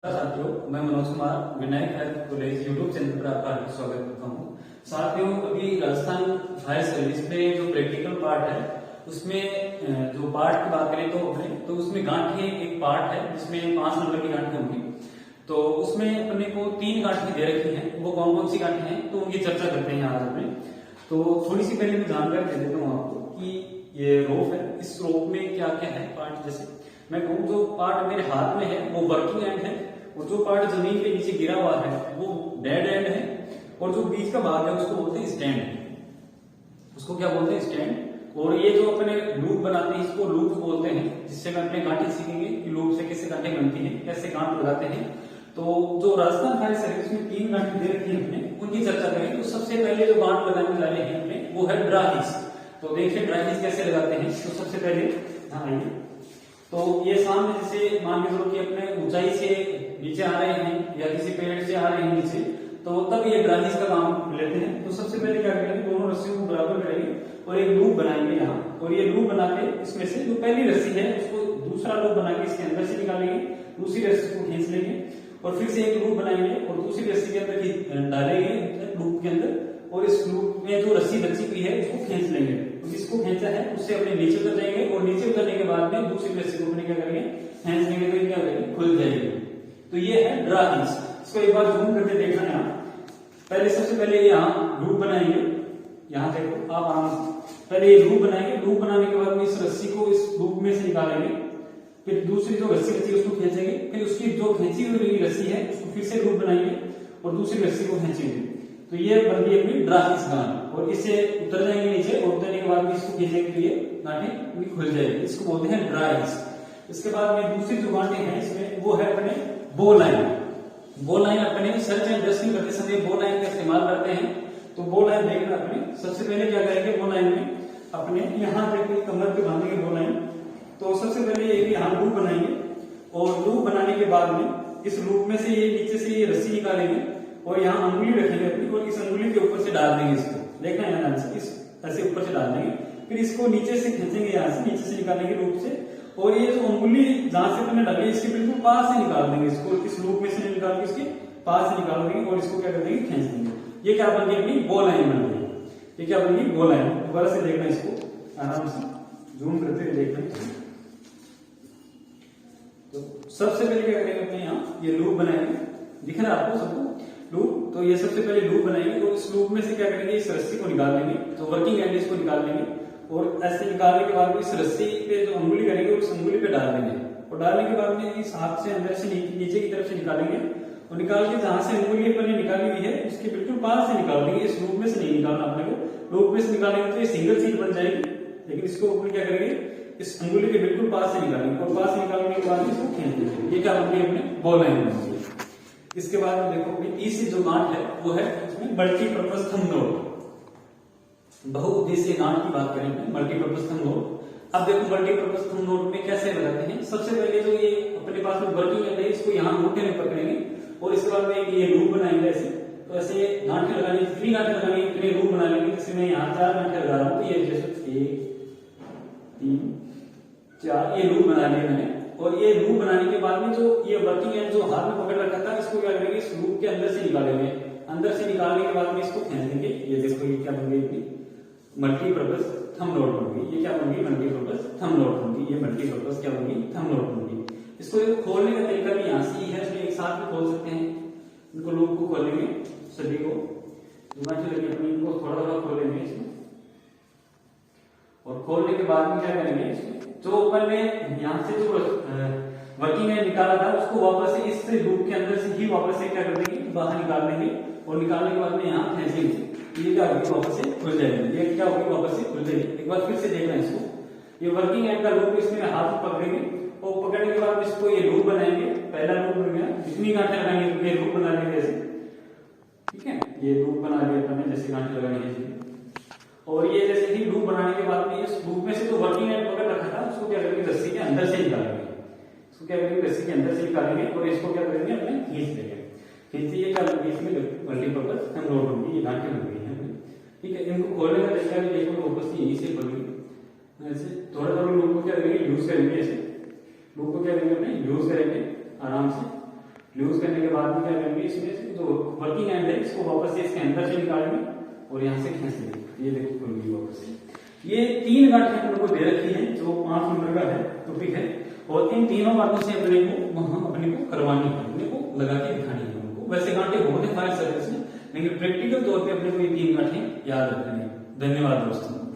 साथियों, मैं Manoj Kumar Vinayak health college YouTube channel पर आपका हार्दिक स्वागत करता हूँ। साथियों, अभी राजस्थान फायर सर्विस में जो प्रैक्टिकल पार्ट है उसमें जो पार्ट की बात करें तो उसमें गांठें एक पार्ट है जिसमें 5 नंबर की गांठें होंगी। तो उसमें अपने को 3 गांठें दे रखी हैं। वो कौन कौन सी गांठें हैं तो उनकी चर्चा करते हैं आज अपने। तो थोड़ी सी पहले मैं जानकारी दे देता हूँ आपको कि ये रोप है, इस रोप में क्या क्या है पार्ट। जैसे मैं कहूँ जो पार्ट मेरे हाथ में है वो वर्किंग एंड है, और जो पार्ट जमीन के नीचे गिरा हुआ है वो डेड एंड है, और जो बीच का भाग है उसको बोलते हैं स्टैंड। उसको क्या बोलते हैं? स्टैंड। और ये जो अपने लूप बनाते हैं इसको लूप बोलते हैं, जिससे मैं अपने गांठें सीखेंगे कि लूप से कैसे गांठें बनती हैं, कैसे गांठ लगाते हैं। तो जो राजस्थान फायर सर्विस में 3 गांठें दे रखी है उनकी चर्चा करें। तो सबसे पहले जो गांठ लगाने जा रहे हैं अपने वो है ड्रा हिच। तो देखिए ड्रा हिच कैसे लगाते हैं। तो सबसे पहले यहाँ आइए, तो ये सामने जैसे मान लीजिए कि अपने ऊंचाई से नीचे आ रहे हैं या किसी पेड़ से आ रहे हैं नीचे, तो तब ये ड्रा हिच का काम लेते हैं। तो सबसे पहले क्या करेंगे, दोनों रस्सियों को बराबर करेंगे और एक लूप बनाएंगे यहाँ, और ये लूप बना के इसमें से जो पहली रस्सी है उसको दूसरा लूप बना के इसके अंदर से निकालेंगे, दूसरी रस्सी को खींच लेंगे और फिर से एक लूप बनाएंगे और दूसरी रस्सी के अंदर डालेंगे लूप के अंदर, और इस लूप में जो रस्सी बची हुई है उसको खींच लेंगे। जिसको खींचा है उससे अपने नीचे उतर जाएंगे, और नीचे उतरने के बाद में दूसरी रस्सी को अपने क्या करेंगे, खींच लेंगे, तो क्या करेंगे, खुल जाएगी। तो ये है ड्रा हिच। इसको एक बार जूम करके देखना यहाँ। पहले सबसे पहले यहाँ लूप बनाएंगे, यहाँ देखो आप आराम से पहले ये लूप बनाएंगे। लूप बनाने के बाद में इस रस्सी को इस लूप में से निकालेंगे, फिर दूसरी जो रस्सी बची उसको खींचेंगे, फिर उसकी जो खींची हुई रस्सी है उसको फिर से लूप बनाएंगे और दूसरी रस्सी को खींचेंगे। तो ये बन गई अपनी ड्रा हिच गांठ, और इससे उतर जाएंगे नीचे, और उतरने के बाद में इसको खींचेंगे तो ये गांठें खुल जाएगी। इसको बोलते हैं ड्रा हिच। इसके बाद में दूसरी जो गांठें हैं इसमें वो है अपने बो लाइन। बो लाइन अपने सर्च एंड ड्रेसिंग करते समय बो लाइन का इस्तेमाल करते हैं। तो बो लाइन देखना अपने सबसे पहले क्या करेंगे, बो लाइन में अपने यहाँ देखिए कमर पे बांधेंगे बो लाइन। तो सबसे पहले एक यहाँ लूप बनाएंगे, और लूप बनाने के बाद में इस लूप में से ये नीचे से ये रस्सी निकालेंगे और यहाँ अंगुली रखेंगे अपनी, और इस अंगुली के ऊपर से डाल देंगे इसको। देखना है ध्यान से, इस ऐसे ऊपर से डाल देंगे, फिर इसको नीचे से खींचेंगे, यहाँ से नीचे से निकालेंगे लूप से, और ये जो अंगुली जहां से तुमने डाली इसके बिल्कुल पास से निकाल देंगे इसको। इस लूप में से निकाल के इसके पास से निकाल देंगे और इसको क्या कर देंगे, खींच देंगे। ये क्या बन गई अपनी बो लाइन बन गई। ये क्या बन गई, बो लाइन। दोबारा से देखना इसको आराम से जूम करते हुए देखना। तो सबसे पहले क्या करेंगे अपने यहाँ ये लूप बनाएंगे, दिख रहा है आपको सबको लूप। तो ये सबसे पहले लूप बनाएंगे, तो इस लूप में से क्या करेंगे, इस रस्सी को निकाल लेंगे, तो वर्किंग एंड इसको निकाल लेंगे, और ऐसे निकालने के बाद इस रस्सी पे जो अंगुली करेंगे उस अंगुली पे डाल देंगे, और डालने के बाद में इस हाथ से अंदर से नीचे की तरफ से निकालेंगे, और निकाल के जहां से अंगुली अपने निकाली हुई है उसके बिल्कुल पास से निकाल देंगे। इस लूप में से नहीं निकालना अपने को, लूप में से निकालेंगे तो ये सिंगल चीज बन जाएगी, लेकिन इसको अपने क्या करेंगे, इस अंगुली के बिल्कुल पास से निकालेंगे, और पास से निकालने के बाद इसको खींच देंगे। ये क्या बन गई अपने बो लाइन बन गई। इसके बाद में देखो तीसरी जो गांठ है वो है उसमें मल्टीपर्पज थंब नोट। बहुउद्देशीय गांठ की बात करें, मल्टीपर्पज थंब नोट। अब देखो मल्टीपर्पज थंब नोट में कैसे लगाते हैं। सबसे पहले जो ये अपने पास में वर्किंग एंड है इसको यहाँ अंगूठे में पकड़ेंगे, और इसके बाद में ये लूप बनाएंगे ऐसे। तो ऐसे गांठें लगानी, जितनी गांठें लगानी उतने लूप बना लेंगे। जैसे मैं यहाँ 4 गांठें लगा रहा हूँ, तो ये जैसे 1 3 4 ये लूप बना लिए मैंने। और ये लूप बनाने के बाद में जो ये वर्किंग एंड जो हाथ में पकड़ रखा था इसको क्या करेंगे, इस लूप के अंदर से निकालेंगे। अंदर से निकालने के बाद में इसको खींच देंगे। ये देखो ये क्या बन गई अपनी मल्टीपर्पज थंब नोट बन गई। ये क्या बन गई, मल्टीपर्पज थंब नोट बन गई। ये मल्टीपर्पज क्या बन गई, थंब नोट बन गई। इसको खोलने का तरीका भी यहाँ से ही है, इसमें एक साथ में खोल सकते हैं। इनको लूप को खोलेंगे सभी को, इनको थोड़ा थोड़ा खोलेंगे इसमें, और खोलने के बाद में क्या करेंगे, इसमें जो ऊपर में यहाँ से जो वर्किंग एंड निकाला था उसको वापस से इस लूप के अंदर से ही वापस से क्या कर देंगे, बाहर निकाल देंगे, और निकालने के बाद में यहाँ खींचेंगे। ये क्या होगी, वापस से खुल जाएगी। ये क्या होगी, वापस से खुल जाएगी। एक बार फिर से देखना इसको। ये वर्किंग एंड का लूप इसमें हाथ पकड़ेंगे, और पकड़ने के बाद इसको ये लूप बनाएंगे। पहला लूप बन गया, जितनी गांठें लगाएंगे ये लूप बना लेंगे ऐसे, ठीक है। ये लूप बना लिया अपने, जैसे गांठें लगानी है। और ये जैसे ही लूप बनाने के बाद में इस लूप में से जो वर्किंग एंड पकड़ रखा था उसको क्या करेंगे, रस्सी के अंदर से निकालेंगे। इसको क्या करेंगे, रस्सी के अंदर से निकालेंगे, और इसको क्या करेंगे, अपने खींच देंगे। खींचिए क्या लगी, इसमें मल्टीपर्पज थंब नोट होगी, ये गांठें लग गई हैं, ठीक है। इनको खोलने का तरीका भी देखो, वापस यहीं से खोलेंगे ऐसे, थोड़ा थोड़ा लूप को क्या करेंगे, यूज करेंगे ऐसे। लूप को क्या करेंगे, अपने यूज करेंगे आराम से। लूज करने के बाद में क्या करेंगे, इसमें से जो वर्किंग एंड है इसको वापस से इसके अंदर से निकालेंगे और यहाँ से खींच लेंगे। ये देखो खुल गई वापस से। ये 3 गांठें अपने को दे रखी हैं जो 5 नंबर का है टॉपिक है, और इन तीनों बातों से अपने को करवानी है, अपने को लगा के दिखानी है उनको। वैसे गांठे बहुत है फायर सर्विस में, लेकिन प्रैक्टिकल तौर पे अपने को ये 3 गांठें याद रखनी है। धन्यवाद दोस्तों।